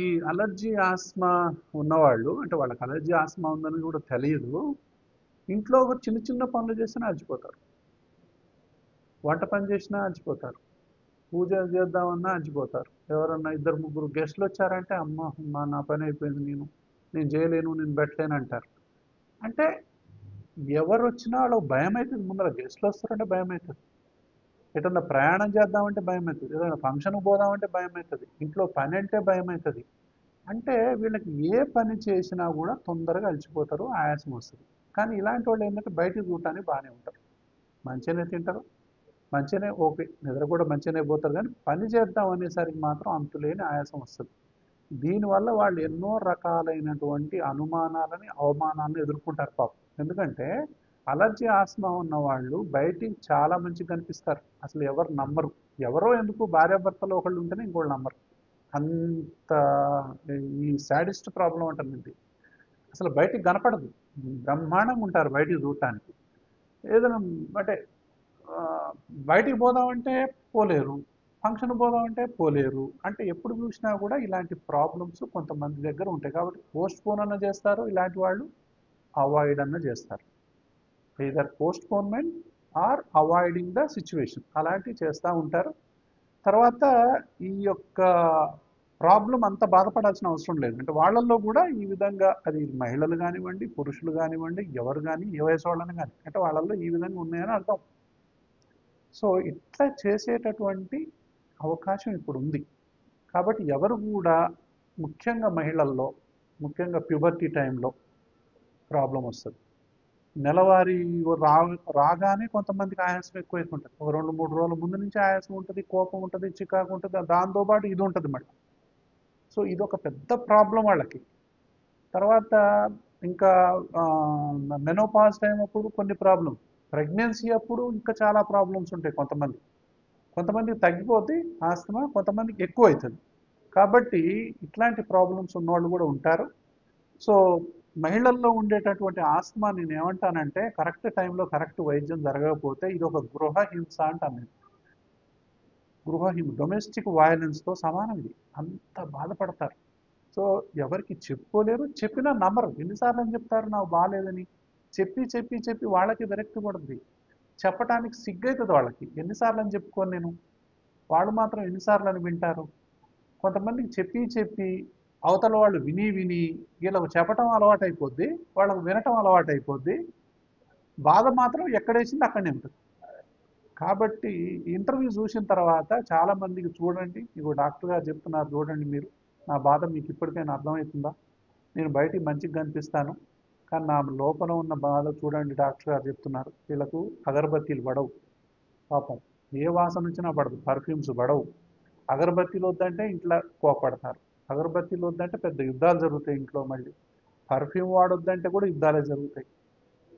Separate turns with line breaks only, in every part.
ఈ అలర్జీ ఆస్మా ఉన్నవాళ్ళు అంటే వాళ్ళకి అలర్జీ ఆస్మా ఉందని కూడా తెలియదు. ఇంట్లో ఒక చిన్న చిన్న పనులు చేసినా అలసిపోతారు. వంట పని చేసినా అలసిపోతారు. పూజ చేద్దామన్నా అలసిపోతారు. ఎవరన్నా ఇద్దరు ముగ్గురు గెస్టులు వచ్చారంటే అమ్మ నా పని అయిపోయింది, నేను చేయలేను, నేను పెట్టలేను అంటారు. అంటే ఎవరు వచ్చినా వాళ్ళకి భయం అవుతుంది. ముందర గెస్టులు వస్తారంటే భయం అవుతుంది. ఎటన్నా ప్రయాణం చేద్దామంటే భయం అవుతుంది. ఏదైనా ఫంక్షన్కి పోదామంటే భయం అవుతుంది. ఇంట్లో పని అంటే భయం అవుతుంది. అంటే వీళ్ళకి ఏ పని చేసినా కూడా తొందరగా అలసిపోతారు, ఆయాసం వస్తుంది. కానీ ఇలాంటి వాళ్ళు ఏంటంటే బయటికి చూడటానికి బాగానే ఉంటారు, మంచిగానే తింటారు, మంచిగానే ఓకే, నిద్ర కూడా మంచిగానే పోతారు. కానీ పని చేద్దాం అనేసరికి మాత్రం అంతులేని ఆయాసం వస్తుంది. దీనివల్ల వాళ్ళు ఎన్నో రకాలైనటువంటి అనుమానాలని అవమానాలను ఎదుర్కొంటారు పాపం. ఎందుకంటే అలర్జీ ఆస్మా ఉన్న వాళ్ళు బయటికి చాలా మంచిగా కనిపిస్తారు, అసలు ఎవరు నమ్మరు. ఎవరో ఎందుకు భార్యాభర్తలు ఒకళ్ళు ఉంటేనే ఇంకోళ్ళు నమ్మరు. అంత ఈ సాడిస్ట్ ప్రాబ్లం అంటారు ఇది. అసలు బయటికి కనపడదు, బ్రహ్మాండంగా ఉంటారు బయటికి చూడటానికి. ఏదైనా అంటే ఆ, బయటికి పోదామంటే పోలేరు, ఫంక్షన్ పోదామంటే పోలేరు. అంటే ఎప్పుడు చూసినా కూడా ఇలాంటి ప్రాబ్లమ్స్ కొంతమంది దగ్గర ఉంటాయి. కాబట్టి పోస్ట్ పోన్ అన్న చేస్తారు ఇలాంటి వాళ్ళు, అవాయిడ్ అన్న చేస్తారు. either postponement or avoiding the situation అలాంటివి చేస్తూ ఉంటారు. తర్వాత ఈ యొక్క ప్రాబ్లం అంత బాధపడాల్సిన అవసరం లేదు. అంటే వాళ్ళల్లో కూడా ఈ విధంగా, అది మహిళలు కానివ్వండి, పురుషులు కానివ్వండి, ఎవరు కానీ, ఏ వయసు వాళ్ళని కానీ, అంటే వాళ్ళల్లో ఈ విధంగా ఉన్నాయని అర్థం. సో ఇట్లా చేసేటటువంటి అవకాశం ఇప్పుడు ఉంది. కాబట్టి ఎవరు కూడా, ముఖ్యంగా మహిళల్లో, ముఖ్యంగా ప్యూబర్టీ టైంలో ప్రాబ్లం వస్తుంది. నెలవారీ రా రాగానే కొంతమందికి ఆయాసం ఎక్కువైతుంటుంది. ఒక 2-3 రోజుల ముందు నుంచి ఆయాసం ఉంటుంది, కోపం ఉంటుంది, చికాకు ఉంటుంది, దాంతోపాటు ఇది ఉంటుంది మళ్ళీ. సో ఇదొక పెద్ద ప్రాబ్లం వాళ్ళకి. తర్వాత ఇంకా మెనోపాజ్ టైం అప్పుడు కొన్ని ప్రాబ్లమ్, ప్రెగ్నెన్సీ అప్పుడు ఇంకా చాలా ప్రాబ్లమ్స్ ఉంటాయి. కొంతమందికి తగ్గిపోతే ఆస్తమా, కొంతమందికి ఎక్కువ అవుతుంది. కాబట్టి ఇట్లాంటి ప్రాబ్లమ్స్ ఉన్నవాళ్ళు కూడా ఉంటారు. సో మహిళల్లో ఉండేటటువంటి ఆస్తమా నేను ఏమంటానంటే, కరెక్ట్ టైంలో కరెక్ట్ వైద్యం జరగకపోతే ఇది ఒక గృహ హింస అంటాను నేను. గృహహింస, డొమెస్టిక్ వైలెన్స్తో సమానం ఇది. అంత బాధపడతారు. సో ఎవరికి చెప్పుకోలేరు, చెప్పినా నమ్మరు. ఎన్నిసార్లు అని చెప్తారు నాకు బాగాలేదని. చెప్పి చెప్పి చెప్పి వాళ్ళకి విరక్తి పడుతుంది. చెప్పటానికి సిగ్గవుతుంది వాళ్ళకి. ఎన్నిసార్లు అని చెప్పుకోను నేను, వాళ్ళు మాత్రం ఎన్నిసార్లు అని వింటారు. కొంతమందికి చెప్పి చెప్పి అవతల వాళ్ళు విని విని వీళ్ళకు చెప్పటం అలవాటు అయిపోద్ది, వాళ్ళకు వినటం అలవాటు అయిపోద్ది. బాధ మాత్రం ఎక్కడేసింది అక్కడనే ఉంటుంది. కాబట్టి ఇంటర్వ్యూ చూసిన తర్వాత చాలామందికి చూడండి, ఇగో డాక్టర్ గారు చెప్తున్నారు చూడండి మీరు, నా బాధ మీకు ఇప్పటికైనా అర్థమవుతుందా? నేను బయటికి మంచిగా కనిపిస్తాను, కానీ నా లోపల ఉన్న బాధ చూడండి డాక్టర్ గారు చెప్తున్నారు. వీళ్ళకు అగరబత్తీలు పడవు పాపం, ఏ వాసన వచ్చినా పడదు, పర్ఫ్యూమ్స్ పడవు. అగరబత్తీలు వద్దంటే ఇంట్లో కోపడతారు, అగరబత్తీలు వద్దంటే పెద్ద యుద్ధాలు జరుగుతాయి ఇంట్లో. మళ్ళీ పర్ఫ్యూమ్ వాడొద్దంటే కూడా యుద్ధాలే జరుగుతాయి.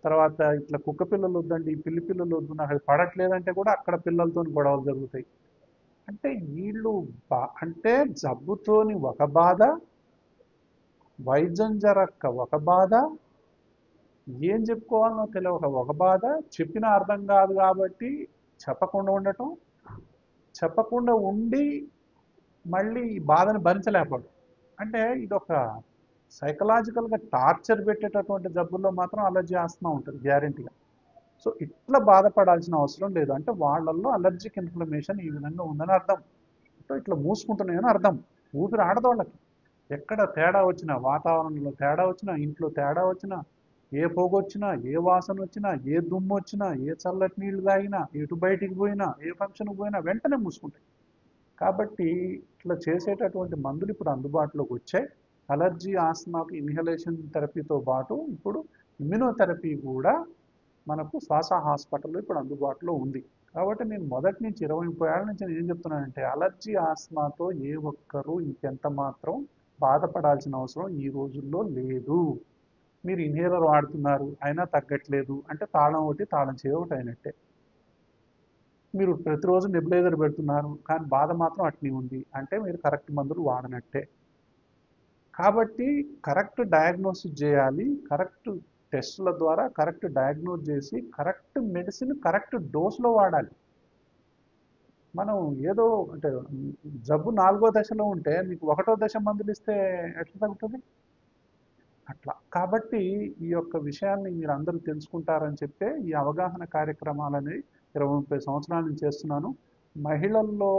తర్వాత ఇట్లా కుక్క పిల్లలు వద్దండి, ఈ పిల్లి పిల్లలు వద్దు, నాకు అది పడట్లేదంటే కూడా అక్కడ పిల్లలతో గొడవలు జరుగుతాయి. అంటే వీళ్ళు అంటే జబ్బుతోని ఒక బాధ, వైద్యం జరక్క ఒక బాధ, ఏం చెప్పుకోవాలనో తెలియక ఒక బాధ, చెప్పినా అర్థం కాదు కాబట్టి చెప్పకుండా ఉండటం, చెప్పకుండా ఉండి మళ్ళీ ఈ బాధను భరించలేకపోవడం. అంటే ఇదొక సైకలాజికల్గా టార్చర్ పెట్టేటటువంటి జబ్బుల్లో మాత్రం అలర్జీ ఆస్తమా ఉంటుంది గ్యారెంటీగా. సో ఇట్లా బాధపడాల్సిన అవసరం లేదు. అంటే వాళ్ళల్లో అలర్జిక్ ఇన్ఫ్లమేషన్ ఈ విధంగా ఉందని అర్థం. సో ఇట్లా మూసుకుంటున్నాయని అర్థం. ఊపిరి ఆడదు వాళ్ళకి. ఎక్కడ తేడా వచ్చినా, వాతావరణంలో తేడా వచ్చినా, ఇంట్లో తేడా వచ్చినా, ఏ పొగొచ్చినా, ఏ వాసన వచ్చినా, ఏ దుమ్ము వచ్చినా, ఏ చల్లటి నీళ్లు తాగినా, ఎటు బయటికి పోయినా, ఏ ఫంక్షన్కి పోయినా వెంటనే మూసుకుంటాయి. కాబట్టి ఇట్లా చేసేటటువంటి మందులు ఇప్పుడు అందుబాటులోకి వచ్చాయి. అలర్జీ ఆస్మాకు ఇన్హలేషన్ థెరపీతో పాటు ఇప్పుడు ఇమ్యునోథెరపీ కూడా మనకు శ్వాస హాస్పిటల్లో ఇప్పుడు అందుబాటులో ఉంది. కాబట్టి నేను మొదటి నుంచి 20-30 ఏళ్ళ నుంచి నేను ఏం చెప్తున్నానంటే, అలర్జీ ఆస్మాతో ఏ ఒక్కరూ ఇంకెంత మాత్రం బాధపడాల్సిన అవసరం ఈ రోజుల్లో లేదు. మీరు ఇన్హేలర్ వాడుతున్నారు అయినా తగ్గట్లేదు అంటే తాళం ఒకటి తాళం చేయ ఒకటి అయినట్టే. మీరు ప్రతిరోజు నెబులైజర్ పెడుతున్నారు కానీ బాధ మాత్రం అట్నే ఉంది అంటే మీరు కరెక్ట్ మందులు వాడనట్టే. కాబట్టి కరెక్ట్ డయాగ్నోసిస్ చేయాలి, కరెక్ట్ టెస్టుల ద్వారా కరెక్ట్ డయాగ్నోస్ చేసి కరెక్ట్ మెడిసిన్ కరెక్ట్ డోస్లో వాడాలి. మనం ఏదో అంటే జబ్బు 4వ దశలో ఉంటే మీకు 1వ దశ మందులు ఇస్తే ఎట్లా తగ్గుతుంది? అట్లా. కాబట్టి ఈ యొక్క విషయాన్ని మీరందరూ తెలుసుకుంటారని చెప్పే ఈ అవగాహన కార్యక్రమాలని 20, 30 సంవత్సరాల నుంచి చేస్తున్నాను. మహిళల్లో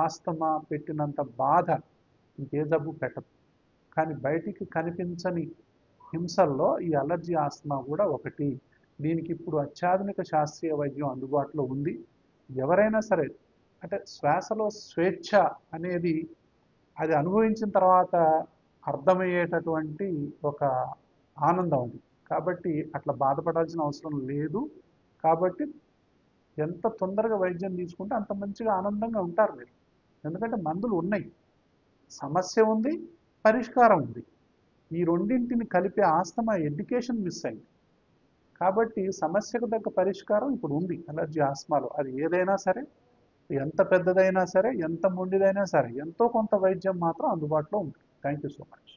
ఆస్తమా పెట్టినంత బాధ ఇంకే జబ్బు పెట్టదు. కానీ బయటికి కనిపించని హింసల్లో ఈ అలర్జీ ఆస్తమా కూడా ఒకటి. దీనికి ఇప్పుడు అత్యాధునిక శాస్త్రీయ వైద్యం అందుబాటులో ఉంది. ఎవరైనా సరే అంటే శ్వాసలో స్వేచ్ఛ అనేది అది అనుభవించిన తర్వాత అర్థమయ్యేటటువంటి ఒక ఆనందం అది. కాబట్టి అట్లా బాధపడాల్సిన అవసరం లేదు. కాబట్టి ఎంత తొందరగా వైద్యం తీసుకుంటే అంత మంచిగా ఆనందంగా ఉంటారు మీరు. ఎందుకంటే మందులు ఉన్నాయి, సమస్య ఉంది, పరిష్కారం ఉంది. ఈ రెండింటిని కలిపే ఆస్తమా ఎడ్యుకేషన్ మిస్ అయింది. కాబట్టి సమస్యకు తగ్గ పరిష్కారం ఇప్పుడు ఉంది అలర్జీ ఆస్మాలో. అది ఏదైనా సరే, ఎంత పెద్దదైనా సరే, ఎంత మొండిదైనా సరే, ఎంతో కొంత వైద్యం మాత్రం అందుబాటులో ఉంది. Thank you so much.